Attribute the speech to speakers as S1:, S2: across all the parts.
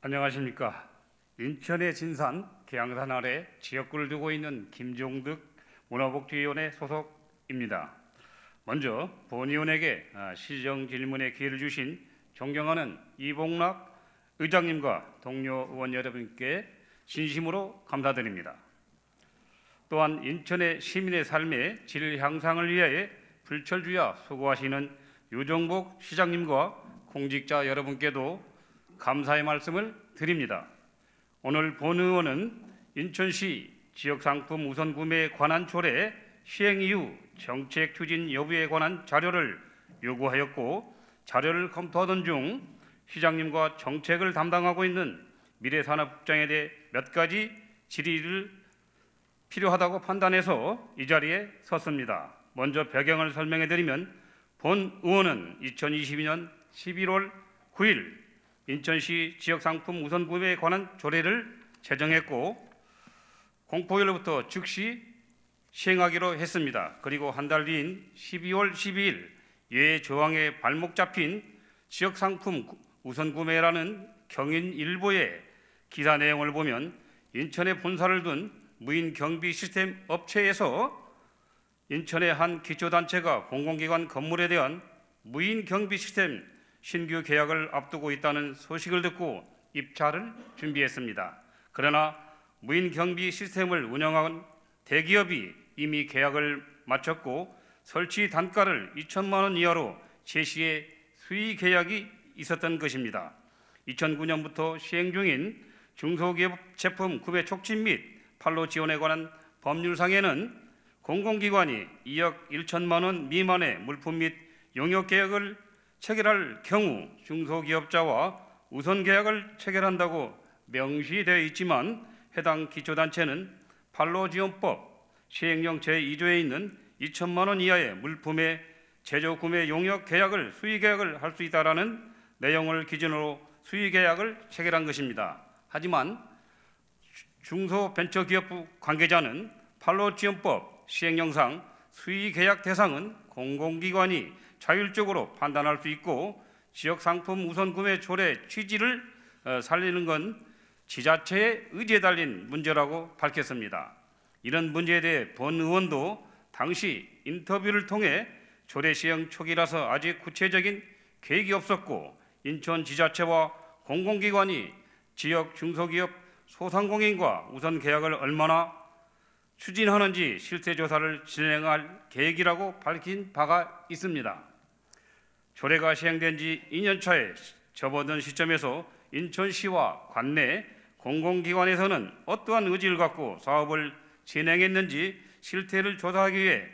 S1: 안녕하십니까. 인천의 진산, 계양산 아래 지역구를 두고 있는 김종득 문화복지위원회 소속입니다. 먼저 본위원에게 시정 질문의 기회를 주신 존경하는 이봉락 의장님과 동료 의원 여러분께 진심으로 감사드립니다. 또한 인천의 시민의 삶의 질 향상을 위해 불철주야 수고하시는 유정복 시장님과 공직자 여러분께도 감사의 말씀을 드립니다. 오늘 본 의원은 인천시 지역상품 우선 구매에 관한 조례 시행 이후 정책 추진 여부에 관한 자료를 요구하였고, 자료를 검토하던 중 시장님과 정책을 담당하고 있는 미래산업국장에 대해 몇 가지 질의를 필요하다고 판단해서 이 자리에 섰습니다. 먼저 배경을 설명해 드리면, 본 의원은 2022년 11월 9일 인천시 지역상품 우선 구매에 관한 조례를 제정했고 공포일로부터 즉시 시행하기로 했습니다. 그리고 한 달 뒤인 12월 12일 예 조항에 발목 잡힌 지역상품 우선 구매라는 경인일보의 기사 내용을 보면, 인천에 본사를 둔 무인 경비 시스템 업체에서 인천의 한 기초단체가 공공기관 건물에 대한 무인 경비 시스템 신규 계약을 앞두고 있다는 소식을 듣고 입찰을 준비했습니다. 그러나 무인 경비 시스템을 운영한 대기업이 이미 계약을 마쳤고 설치 단가를 2천만 원 이하로 제시해 수의 계약이 있었던 것입니다. 2009년부터 시행 중인 중소기업 제품 구매 촉진 및 판로 지원에 관한 법률상에는 공공기관이 2억 1천만 원 미만의 물품 및 용역 계약을 체결할 경우 중소기업자와 우선 계약을 체결한다고 명시되어 있지만, 해당 기초단체는 판로지원법 시행령 제2조에 있는 2천만 원 이하의 물품의 제조 구매 용역 계약을 수의 계약을 할 수 있다라는 내용을 기준으로 수의 계약을 체결한 것입니다. 하지만 중소벤처기업부 관계자는 판로지원법 시행령상 수의 계약 대상은 공공기관이 자율적으로 판단할 수 있고, 지역상품 우선 구매 조례 취지를 살리는 건 지자체의 의지에 달린 문제라고 밝혔습니다. 이런 문제에 대해 본 의원도 당시 인터뷰를 통해 조례 시행 초기라서 아직 구체적인 계획이 없었고, 인천 지자체와 공공기관이 지역 중소기업 소상공인과 우선 계약을 얼마나 추진하는지 실태 조사를 진행할 계획이라고 밝힌 바가 있습니다. 조례가 시행된 지 2년 차에 접어든 시점에서 인천시와 관내 공공기관에서는 어떠한 의지를 갖고 사업을 진행했는지 실태를 조사하기 위해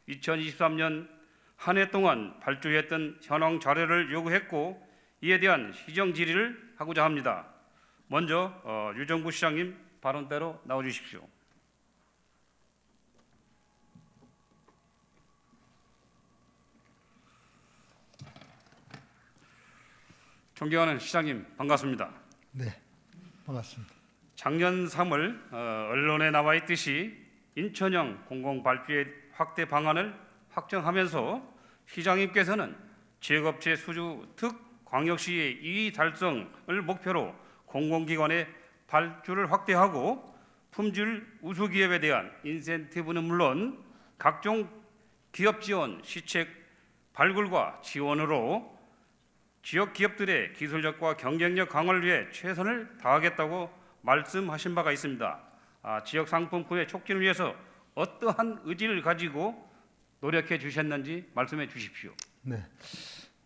S1: 2023년 한 해 동안 발주했던 현황 자료를 요구했고, 이에 대한 시정 질의를 하고자 합니다. 먼저 유정부 시장님 발언대로 나와주십시오. 존경하는 시장님 반갑습니다.
S2: 네, 반갑습니다.
S1: 작년 3월 언론에 나와 있듯이 인천형 공공발주의 확대 방안을 확정하면서 시장님께서는 지역업체 수주 특광역시의 이의 달성을 목표로 공공기관의 발주를 확대하고, 품질 우수 기업에 대한 인센티브는 물론 각종 기업 지원 시책 발굴과 지원으로 지역 기업들의 기술력과 경쟁력 강화를 위해 최선을 다하겠다고 말씀하신 바가 있습니다. 지역 상품 구매 촉진을 위해서 어떠한 의지를 가지고 노력해 주셨는지 말씀해 주십시오.
S2: 네,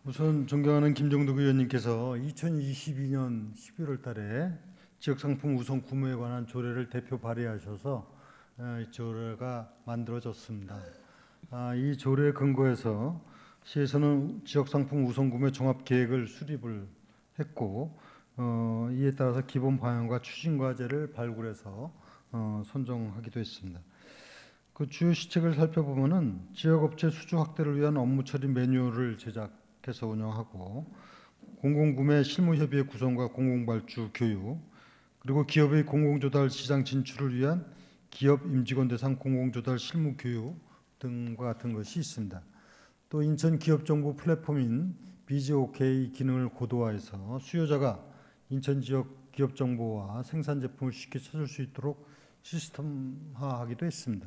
S2: 우선 존경하는 김종득 의원님께서 2022년 11월 달에 지역상품 우선 구매에 관한 조례를 대표 발의하셔서 이 조례가 만들어졌습니다. 이 조례에 근거해서 시에서는 지역상품 우선 구매 종합계획을 수립을 했고, 이에 따라서 기본 방향과 추진 과제를 발굴해서 선정하기도 했습니다. 그 주요 시책을 살펴보면은 지역업체 수주 확대를 위한 업무 처리 매뉴얼을 제작해서 운영하고, 공공구매 실무협의회 구성과 공공발주 교육, 그리고 기업의 공공조달 시장 진출을 위한 기업 임직원 대상 공공조달 실무 교육 등과 같은 것이 있습니다. 또 인천 기업정보 플랫폼인 BGOK 기능을 고도화해서 수요자가 인천 지역 기업 정보와 생산 제품을 쉽게 찾을 수 있도록 시스템화하기도 했습니다.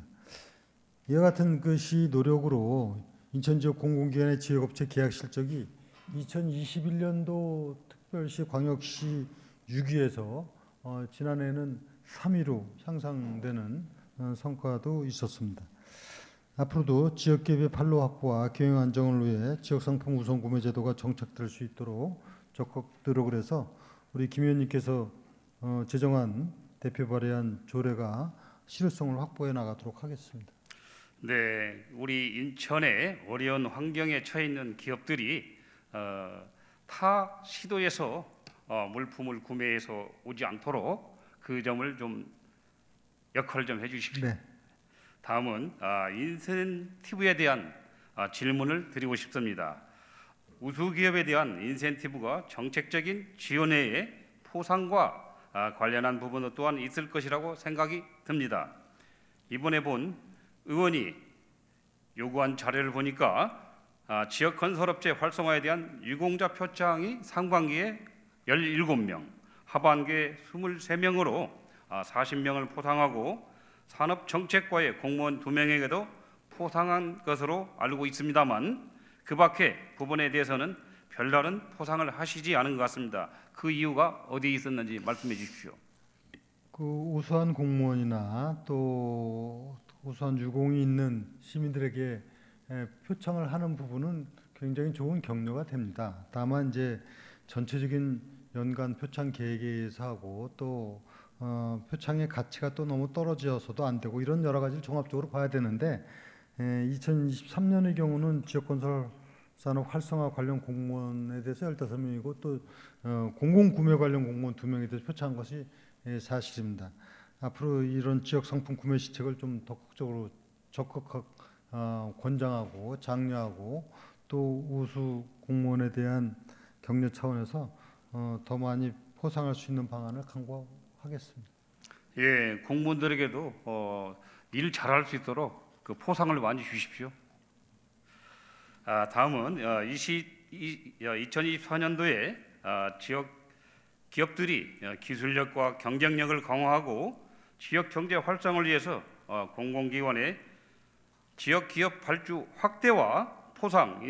S2: 이와 같은 것이 노력으로 인천 지역 공공기관의 지역업체 계약 실적이 2021년도 특별시 광역시 6위에서 지난해에는 3위로 향상되는 성과도 있었습니다. 앞으로도 지역기업의 판로 확보와 경영 안정을 위해 지역상품 우선 구매 제도가 정착될 수 있도록 적극 노력을 해서 우리 김 의원님께서 제정한 대표 발의한 조례가 실효성을 확보해 나가도록 하겠습니다.
S1: 네, 우리 인천의 어려운 환경에 처해 있는 기업들이 타 시도에서 물품을 구매해서 오지 않도록 그 점을 좀 역할을 좀 해주십시오.
S2: 네.
S1: 다음은 인센티브에 대한 질문을 드리고 싶습니다. 우수기업에 대한 인센티브가 정책적인 지원 외에 포상과 관련한 부분도 또한 있을 것이라고 생각이 듭니다. 이번에 본 의원이 요구한 자료를 보니까 지역 건설업체 활성화에 대한 유공자 표창이 상반기에 17명, 하반기에 23명으로 40명을 포상하고 산업정책과의 공무원 2명에게도 포상한 것으로 알고 있습니다만 그 밖의 부분에 대해서는 별다른 포상을 하시지 않은 것 같습니다. 그 이유가 어디에 있었는지 말씀해 주십시오.
S2: 그 우수한 공무원이나 또 우수한 유공이 있는 시민들에게 표창을 하는 부분은 굉장히 좋은 격려가 됩니다. 다만 이제 전체적인 연간 표창 계획에 의해서 하고 또 표창의 가치가 또 너무 떨어져서도 안 되고 이런 여러 가지를 종합적으로 봐야 되는데 2023년의 경우는 지역건설 산업 활성화 관련 공무원에 대해서 15명이고 또 공공구매 관련 공무원 2명에 대해서 표창한 것이 사실입니다. 앞으로 이런 지역 상품 구매 시책을 좀 적극적으로 권장하고 장려하고 또 우수 공무원에 대한 격려 차원에서 더 많이 포상할 수 있는 방안을 강구하겠습니다.
S1: 예, 공무원들에게도 일 잘할 수 있도록 그 포상을 많이 주십시오. 다음은 2024년도에 지역 기업들이 기술력과 경쟁력을 강화하고 지역 경제 활성화를 위해서 공공기관의 지역 기업 발주 확대와 포상,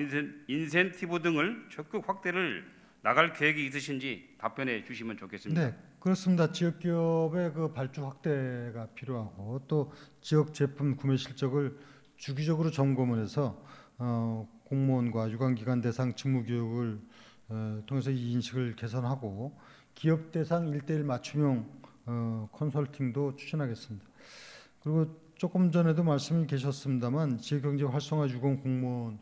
S1: 인센티브 등을 적극 확대를 나갈 계획이 있으신지 답변해 주시면 좋겠습니다.
S2: 네, 그렇습니다. 지역 기업의 그 발주 확대가 필요하고 또 지역 제품 구매 실적을 주기적으로 점검을 해서 공무원과 유관기관 대상 직무 교육을 통해서 이 인식을 개선하고 기업 대상 1:1 맞춤형 컨설팅도 추진하겠습니다. 그리고 조금 전에도 말씀이 계셨습니다만 지역경제 활성화 유공 공무원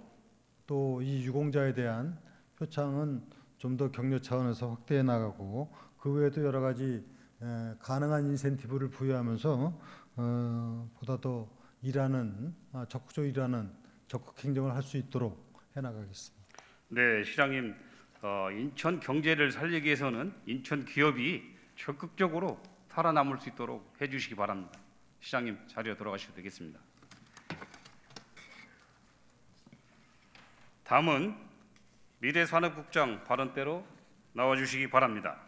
S2: 또 이 유공자에 대한 표창은 좀 더 격려 차원에서 확대해 나가고 그 외에도 여러 가지 가능한 인센티브를 부여하면서 보다 더 적극적으로 일하는 적극 행정을 할 수 있도록 해나가겠습니다.
S1: 네, 시장님, 인천 경제를 살리기 위해서는 인천 기업이 적극적으로 살아남을 수 있도록 해주시기 바랍니다. 시장님 자리에 돌아가셔도 되겠습니다. 다음은 미래산업국장 발언대로 나와주시기 바랍니다.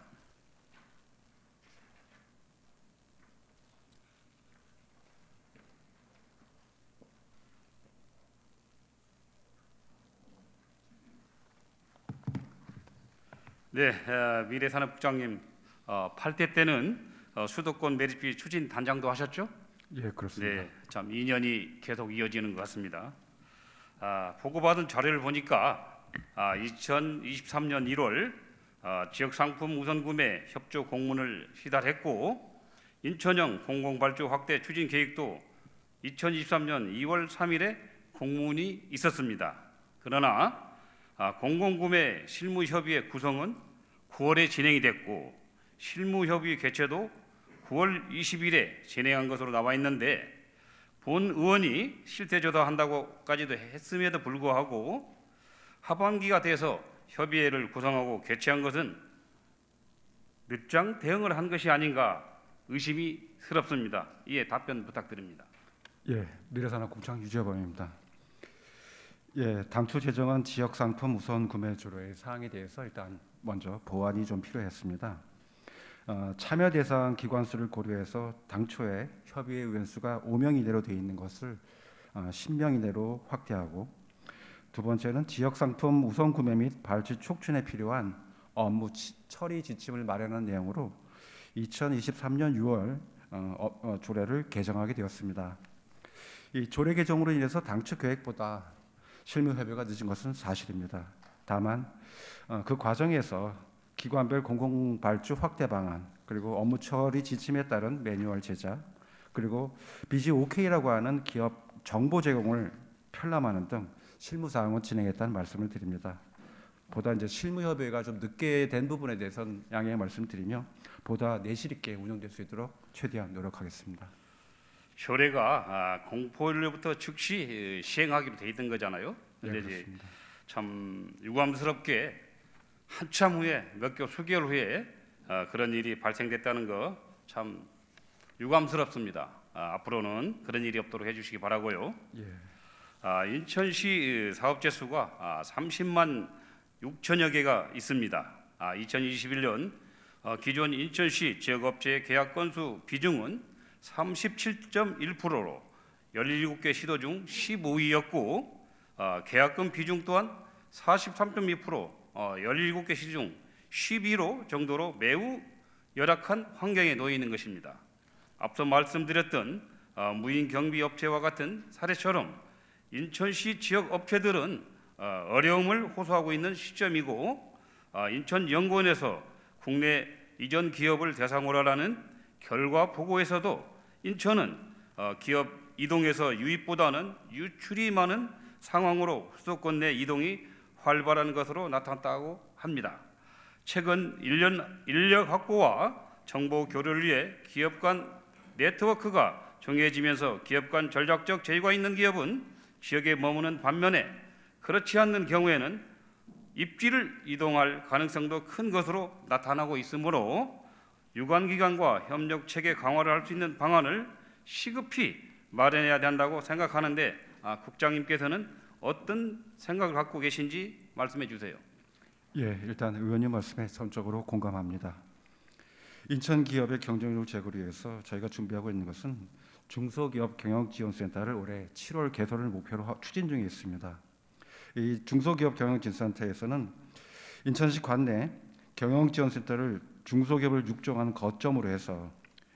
S1: 네, 미래산업국장님 8대 때는 수도권 매립비 추진 단장도 하셨죠?
S3: 예, 그렇습니다.
S1: 네, 참 인연이 계속 이어지는 것 같습니다. 보고받은 자료를 보니까 2023년 1월 지역상품 우선구매 협조 공문을 시달했고 인천형 공공발주 확대 추진 계획도 2023년 2월 3일에 공문이 있었습니다. 그러나 공공구매 실무협의회 구성은 9월에 진행이 됐고 실무협의회 개최도 9월 20일에 진행한 것으로 나와 있는데 본 의원이 실태조사한다고까지도 했음에도 불구하고 하반기가 돼서 협의회를 구성하고 개최한 것은 늦장 대응을 한 것이 아닌가 의심이 스럽습니다. 이에 답변 부탁드립니다.
S3: 예, 미래산업국장 유재범입니다. 예, 당초 제정한 지역상품 우선 구매 조례의 사항에 대해서 일단 먼저 보완이 좀 필요했습니다. 참여 대상 기관 수를 고려해서 당초에 협의회 의원 수가 5명 이내로 되어 있는 것을 10명 이내로 확대하고, 두 번째는 지역 상품 우선 구매 및 발주 촉진에 필요한 업무 처리 지침을 마련한 내용으로 2023년 6월 조례를 개정하게 되었습니다. 이 조례 개정으로 인해서 당초 계획보다 실무 협의가 늦은 것은 사실입니다. 다만 그 과정에서 기관별 공공발주 확대 방안, 그리고 업무 처리 지침에 따른 매뉴얼 제작, 그리고 BGOK라고 하는 기업 정보 제공을 편람하는 등 실무 사항을 진행했다는 말씀을 드립니다. 보다 이제 실무 협의가 좀 늦게 된 부분에 대해서는 양해 말씀드리며 보다 내실 있게 운영될 수 있도록 최대한 노력하겠습니다.
S1: 조례가 공포일로부터 즉시 시행하기로 돼 있던 거잖아요.
S3: 네,
S1: 근데
S3: 그렇습니다.
S1: 참 유감스럽게 한참 후에 수개월 후에 그런 일이 발생됐다는 거 참 유감스럽습니다. 앞으로는 그런 일이 없도록 해주시기 바라고요.
S3: 예.
S1: 인천시 사업체 수가 30만 6천여 개가 있습니다. 2021년 기존 인천시 지역업체 계약 건수 비중은 37.1%로 17개 시도 중 15위였고, 계약금 비중 또한 43.2%, 17개 시도 중 12로 정도로 매우 열악한 환경에 놓여 있는 것입니다. 앞서 말씀드렸던 무인 경비 업체와 같은 사례처럼 인천시 지역 업체들은 어려움을 호소하고 있는 시점이고, 인천연구원에서 국내 이전 기업을 대상으로 하라는 결과 보고에서도 인천은 기업 이동에서 유입보다는 유출이 많은 상황으로 수도권 내 이동이 활발한 것으로 나타났다고 합니다. 최근 인력 확보와 정보 교류를 위해 기업 간 네트워크가 정해지면서 기업 간 전략적 제휴가 있는 기업은 지역에 머무는 반면에 그렇지 않는 경우에는 입지를 이동할 가능성도 큰 것으로 나타나고 있으므로 유관기관과 협력 체계 강화를 할 수 있는 방안을 시급히 마련해야 된다고 생각하는데, 국장님께서는 어떤 생각을 갖고 계신지 말씀해 주세요.
S3: 예, 일단 의원님 말씀에 전적으로 공감합니다. 인천 기업의 경쟁력을 제고를 위해서 저희가 준비하고 있는 것은 중소기업 경영지원센터를 올해 7월 개설을 목표로 추진 중에 있습니다. 이 중소기업 경영지원센터에서는 인천시 관내 경영지원센터를 중소기업을 육종하는 거점으로 해서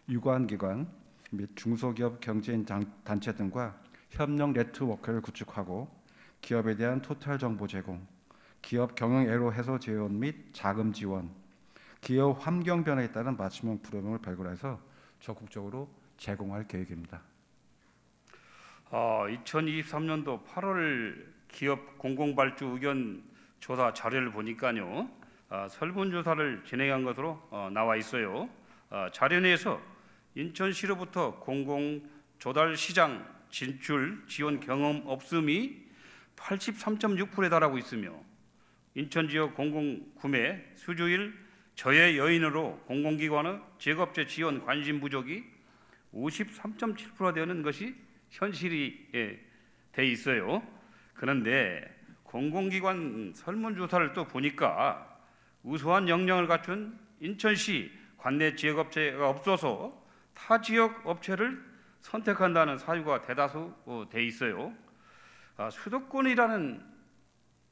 S3: 유관기관 및 중소기업 경제인 단체 등과 협력 네트워크를 구축하고 기업에 대한 토탈 정보 제공, 기업 경영 애로 해소 지원 및 자금 지원, 기업 환경 변화에 따른 맞춤형 프로그램을 발굴해서 적극적으로 제공할 계획입니다.
S1: 2023년도 8월 기업 공공발주 의견 조사 자료를 보니까요, 설문조사를 진행한 것으로 나와 있어요. 자료 내에서 인천시로부터 공공조달시장 진출 지원 경험 없음이 83.6%에 달하고 있으며, 인천지역 공공구매 수주일 저해 여인으로 공공기관의 지역업체 지원 관심 부족이 53.7%가 되는 것이 현실이 돼 있어요. 그런데 공공기관 설문조사를 또 보니까 우수한 역량을 갖춘 인천시 관내 지역업체가 없어서 타 지역 업체를 선택한다는 사유가 대다수 돼 있어요. 수도권이라는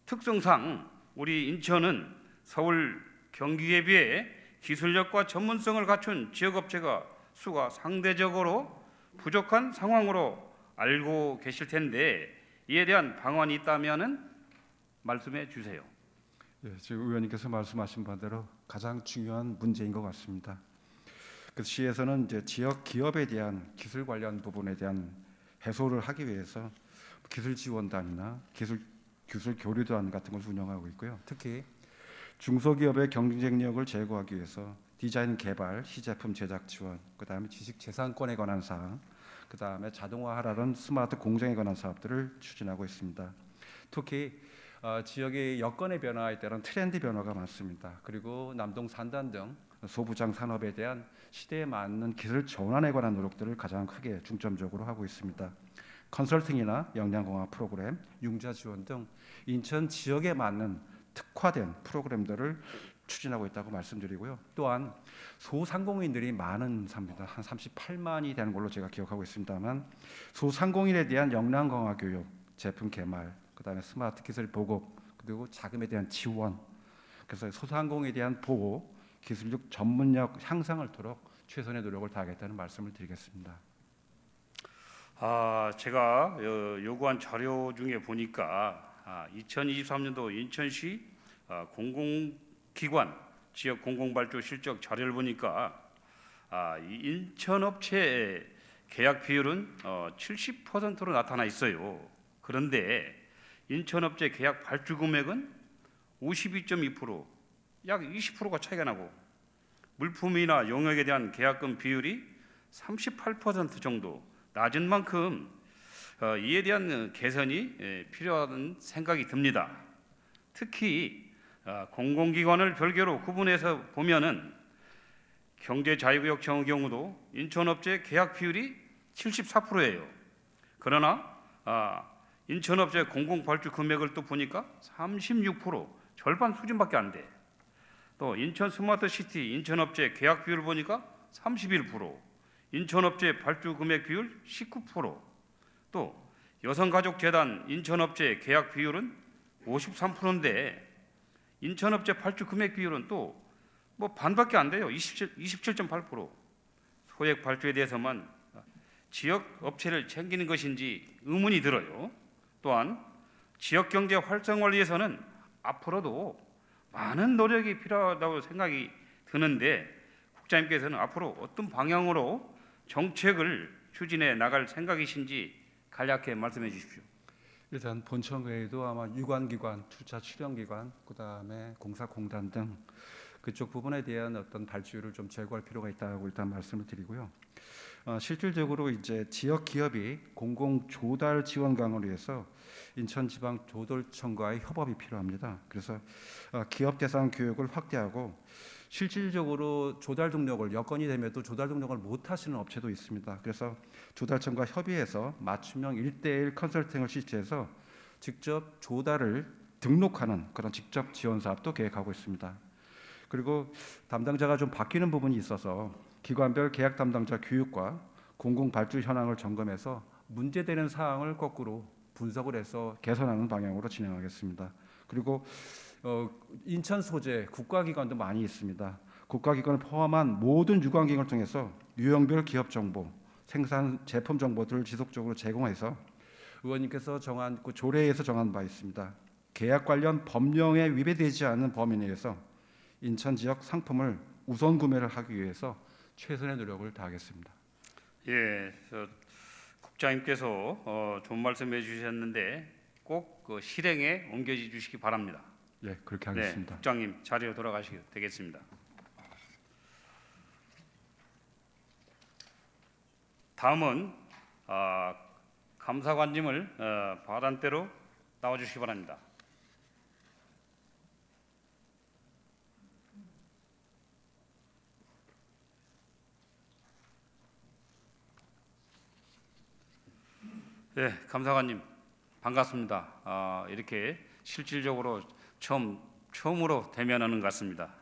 S1: 특성상 우리 인천은 서울, 경기에 비해 기술력과 전문성을 갖춘 지역업체가 수가 상대적으로 부족한 상황으로 알고 계실 텐데, 이에 대한 방안이 있다면은 말씀해 주세요.
S3: 예, 지금 의원님께서 말씀하신 바대로 가장 중요한 문제인 것 같습니다. 그 시에서는 이제 지역 기업에 대한 기술 관련 부분에 대한 해소를 하기 위해서 기술 지원단이나 기술 교류단 같은 것을 운영하고 있고요. 특히 중소기업의 경쟁력을 제고하기 위해서 디자인 개발, 시제품 제작 지원, 그다음에 지식 재산권에 관한 사항, 그다음에 자동화하라는 스마트 공정에 관한 사업들을 추진하고 있습니다. 특히 지역의 여건의 변화에 따른 트렌드 변화가 많습니다. 그리고 남동 산단 등 소부장 산업에 대한 시대에 맞는 기술 전환에 관한 노력들을 가장 크게 중점적으로 하고 있습니다. 컨설팅이나 역량공학 프로그램, 융자 지원 등 인천 지역에 맞는 특화된 프로그램들을 추진하고 있다고 말씀드리고요. 또한 소상공인들이 많은 사람입니다. 한 38만이 되는 걸로 제가 기억하고 있습니다만 소상공인에 대한 역량 강화 교육, 제품 개발, 그다음에 스마트 기술 보급, 그리고 자금에 대한 지원, 그래서 소상공인에 대한 보호, 기술력 전문력 향상을 도록 최선의 노력을 다하겠다는 말씀을 드리겠습니다.
S1: 제가 요구한 자료 중에 보니까 2023년도 인천시 공공기관 지역 공공발주 실적 자료를 보니까 이 인천업체 계약 비율은 70%로 나타나 있어요. 그런데 인천업체 계약 발주 금액은 52.2%, 약 20%가 차이가 나고 물품이나 용역에 대한 계약금 비율이 38% 정도 낮은 만큼 이에 대한 개선이 필요한 생각이 듭니다. 특히 공공기관을 별개로 구분해서 보면은 경제자유구역청의 경우도 인천업체 계약 비율이 74%예요. 그러나 인천업체 공공발주 금액을 또 보니까 36%, 절반 수준밖에 안 돼. 또 인천 스마트시티 인천업체 계약 비율을 보니까 31%, 인천업체 발주 금액 비율 19%, 또 여성가족재단 인천업체 계약 비율은 53%인데 인천업체 발주 금액 비율은 또 뭐 반밖에 안 돼요. 27.8%. 소액 발주에 대해서만 지역 업체를 챙기는 것인지 의문이 들어요. 또한 지역 경제 활성화를 위해서는 앞으로도 많은 노력이 필요하다고 생각이 드는데 국장님께서는 앞으로 어떤 방향으로 정책을 추진해 나갈 생각이신지 간략히 말씀해 주십시오.
S3: 일단 본청 외에도 아마 유관기관, 투자 출연기관, 그다음에 공사공단 등 그쪽 부분에 대한 어떤 발주율을 좀 제고할 필요가 있다고 일단 말씀을 드리고요. 실질적으로 이제 지역 기업이 공공 조달 지원 강화를 위해서 인천지방조달청과의 협업이 필요합니다. 그래서 기업 대상 교육을 확대하고 실질적으로 조달 등록을 여건이 되면도 조달 등록을 못 하시는 업체도 있습니다. 그래서 조달청과 협의해서 맞춤형 1:1 컨설팅을 실시해서 직접 조달을 등록하는 그런 직접 지원 사업도 계획하고 있습니다. 그리고 담당자가 좀 바뀌는 부분이 있어서 기관별 계약 담당자 교육과 공공 발주 현황을 점검해서 문제되는 사항을 거꾸로 분석을 해서 개선하는 방향으로 진행하겠습니다. 그리고 인천 소재 국가기관도 많이 있습니다. 국가기관을 포함한 모든 유관기관을 통해서 유형별 기업 정보, 생산 제품 정보들을 지속적으로 제공해서 의원님께서 정한 그 조례에서 정한 바 있습니다. 계약 관련 법령에 위배되지 않는 범위 내에서 인천 지역 상품을 우선 구매를 하기 위해서 최선의 노력을 다하겠습니다.
S1: 예, 국장님께서 좋은 말씀해 주셨는데 꼭 그 실행에 옮겨 주시기 바랍니다.
S3: 예, 그렇게 하겠습니다.
S1: 네, 국장님 자리로 돌아가시게 되겠습니다. 다음은 감사관님을 발언대로 나와주시기 바랍니다. 네, 감사관님 반갑습니다. 이렇게 실질적으로 처음으로 대면하는 것 같습니다.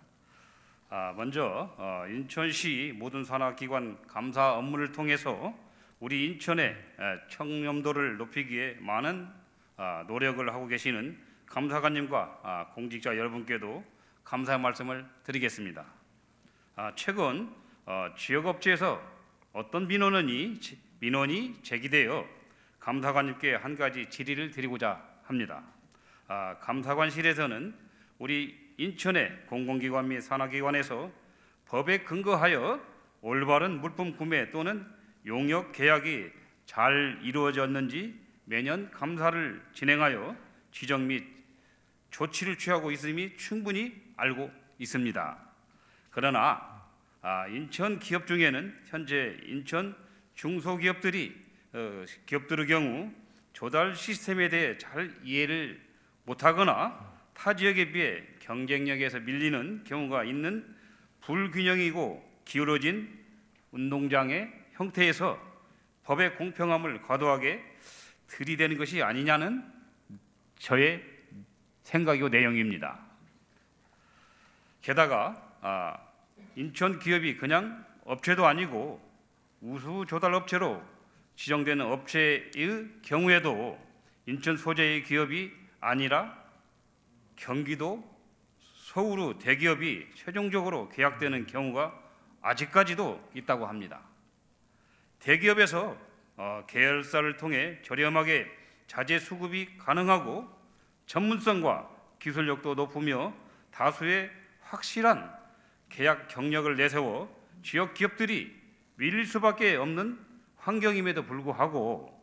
S1: 먼저 인천시 모든 산하기관 감사 업무를 통해서 우리 인천의 청렴도를 높이기 위해 많은 노력을 하고 계시는 감사관님과 공직자 여러분께도 감사의 말씀을 드리겠습니다. 최근 지역업체에서 어떤 민원이 제기되어 감사관님께 한 가지 질의를 드리고자 합니다. 감사관실에서는 우리 인천의 공공기관 및 산하기관에서 법에 근거하여 올바른 물품 구매 또는 용역 계약이 잘 이루어졌는지 매년 감사를 진행하여 지적 및 조치를 취하고 있음이 충분히 알고 있습니다. 그러나 인천 기업 중에는 현재 인천 중소기업들의 경우 조달 시스템에 대해 잘 이해를 못하거나 타 지역에 비해 경쟁력에서 밀리는 경우가 있는 불균형이고 기울어진 운동장의 형태에서 법의 공평함을 과도하게 들이대는 것이 아니냐는 저의 생각이고 내용입니다. 게다가 인천 기업이 그냥 업체도 아니고 우수 조달 업체로 지정되는 업체의 경우에도 인천 소재의 기업이 아니라 경기도 서울의 대기업이 최종적으로 계약되는 경우가 아직까지도 있다고 합니다. 대기업에서 계열사를 통해 저렴하게 자재 수급이 가능하고 전문성과 기술력도 높으며 다수의 확실한 계약 경력을 내세워 지역 기업들이 밀릴 수밖에 없는 환경임에도 불구하고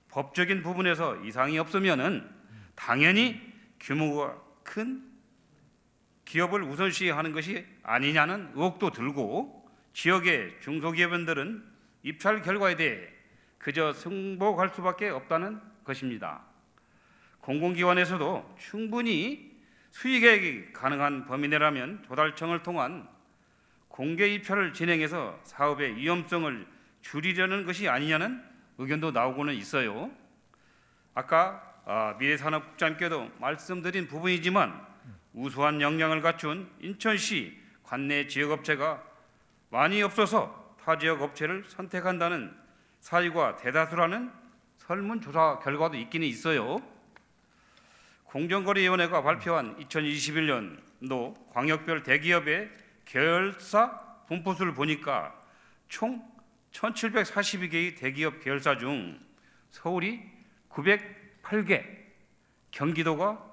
S1: 법적인 부분에서 이상이 없으면은 당연히 규모가 큰 기업을 우선시하는 것이 아니냐는 의혹도 들고 지역의 중소기업인들은 입찰 결과에 대해 그저 승복할 수밖에 없다는 것입니다. 공공기관에서도 충분히 수의계획이 가능한 범위 내라면 조달청을 통한 공개 입찰을 진행해서 사업의 위험성을 줄이려는 것이 아니냐는 의견도 나오고는 있어요. 아까 미래산업국장님께도 말씀드린 부분이지만 우수한 역량을 갖춘 인천시 관내 지역업체가 많이 없어서 타 지역 업체를 선택한다는 사유가 대다수라는 설문조사 결과도 있기는 있어요. 공정거래위원회가 발표한 2021년도 광역별 대기업의 계열사 분포수를 보니까 총 1742개의 대기업 계열사 중 서울이 908개, 경기도가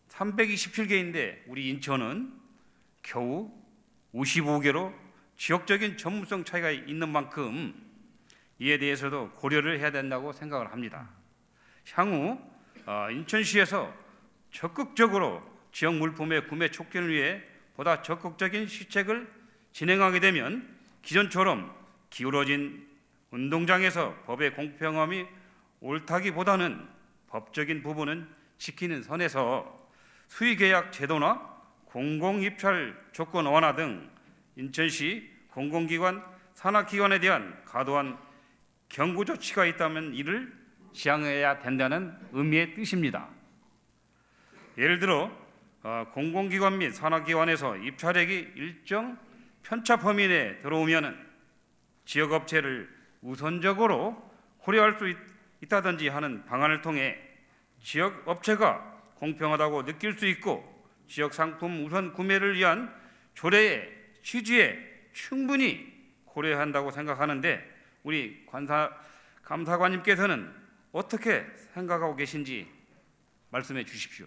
S1: 327개인데 우리 인천은 겨우 55개로 지역적인 전문성 차이가 있는 만큼 이에 대해서도 고려를 해야 된다고 생각을 합니다. 향후 인천시에서 적극적으로 지역 물품의 구매 촉진을 위해 보다 적극적인 시책을 진행하게 되면 기존처럼 기울어진 운동장에서 법의 공평함이 옳다기보다는 법적인 부분은 지키는 선에서 수의계약 제도나 공공입찰 조건 완화 등 인천시 공공기관 산하기관에 대한 과도한 경고 조치가 있다면 이를 시행해야 된다는 의미의 뜻입니다. 예를 들어 공공기관 및 산하기관에서 입찰액이 일정 편차 범위 내에 들어오면 지역업체를 우선적으로 고려할 수 있다든지 하는 방안을 통해 지역업체가 공평하다고 느낄 수 있고 지역 상품 우선 구매를 위한 조례의 취지에 충분히 고려한다고 생각하는데 우리 감사관님께서는 어떻게 생각하고 계신지 말씀해 주십시오.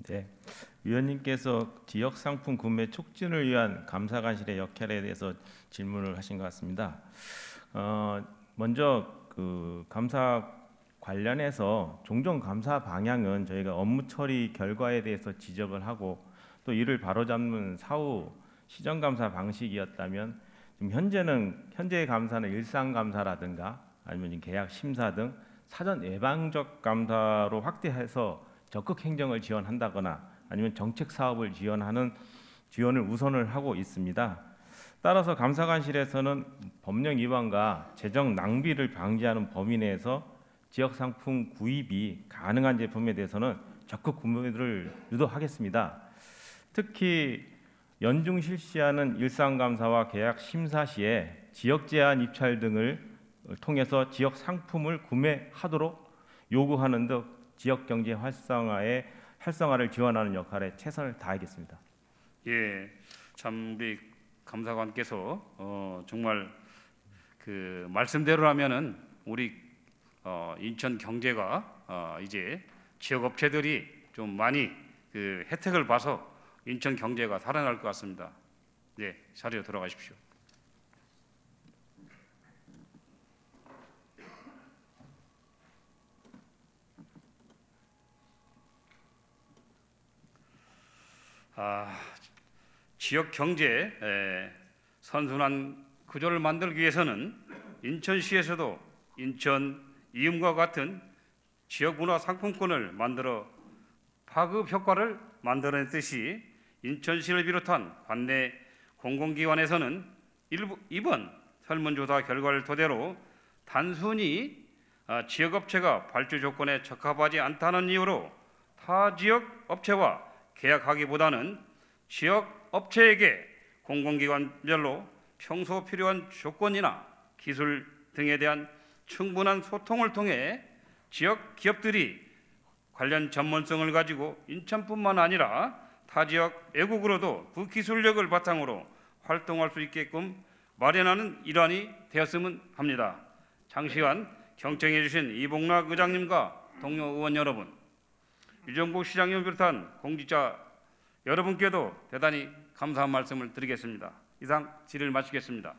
S4: 네, 위원님께서 지역 상품 구매 촉진을 위한 감사관실의 역할에 대해서 질문을 하신 것 같습니다. 먼저 그 감사 관련해서 종종 감사 방향은 저희가 업무 처리 결과에 대해서 지적을 하고 또 이를 바로잡는 사후 시정 감사 방식이었다면 지금 현재의 감사는 일상 감사라든가 아니면 계약 심사 등 사전 예방적 감사로 확대해서 적극 행정을 지원한다거나 아니면 정책 사업을 지원을 우선을 하고 있습니다. 따라서 감사관실에서는 법령 위반과 재정 낭비를 방지하는 범위 내에서 지역 상품 구입이 가능한 제품에 대해서는 적극 구매를 유도하겠습니다. 특히 연중 실시하는 일상 감사와 계약 심사 시에 지역 제한 입찰 등을 통해서 지역 상품을 구매하도록 요구하는 등 지역 경제 활성화를 지원하는 역할에 최선을 다하겠습니다.
S1: 예, 참 우리 감사관께서 정말 그 말씀대로라면은 우리 인천 경제가 이제 지역 업체들이 좀 많이 그 혜택을 봐서 인천 경제가 살아날 것 같습니다. 네, 자리로 들어가십시오. 지역 경제 선순환 구조를 만들기 위해서는 인천시에서도 인천 이음과 같은 지역 문화 상품권을 만들어 파급 효과를 만들어냈듯이 인천시를 비롯한 관내 공공기관에서는 이번 설문조사 결과를 토대로 단순히 지역업체가 발주 조건에 적합하지 않다는 이유로 타 지역 업체와 계약하기보다는 지역 업체에게 공공기관별로 평소 필요한 조건이나 기술 등에 대한 충분한 소통을 통해 지역 기업들이 관련 전문성을 가지고 인천뿐만 아니라 타 지역 외국으로도 그 기술력을 바탕으로 활동할 수 있게끔 마련하는 일환이 되었으면 합니다. 장시간 경청해 주신 이봉락 의장님과 동료 의원 여러분, 유정국 시장님을 비롯한 공직자 여러분께도 대단히 감사한 말씀을 드리겠습니다. 이상 질의를 마치겠습니다.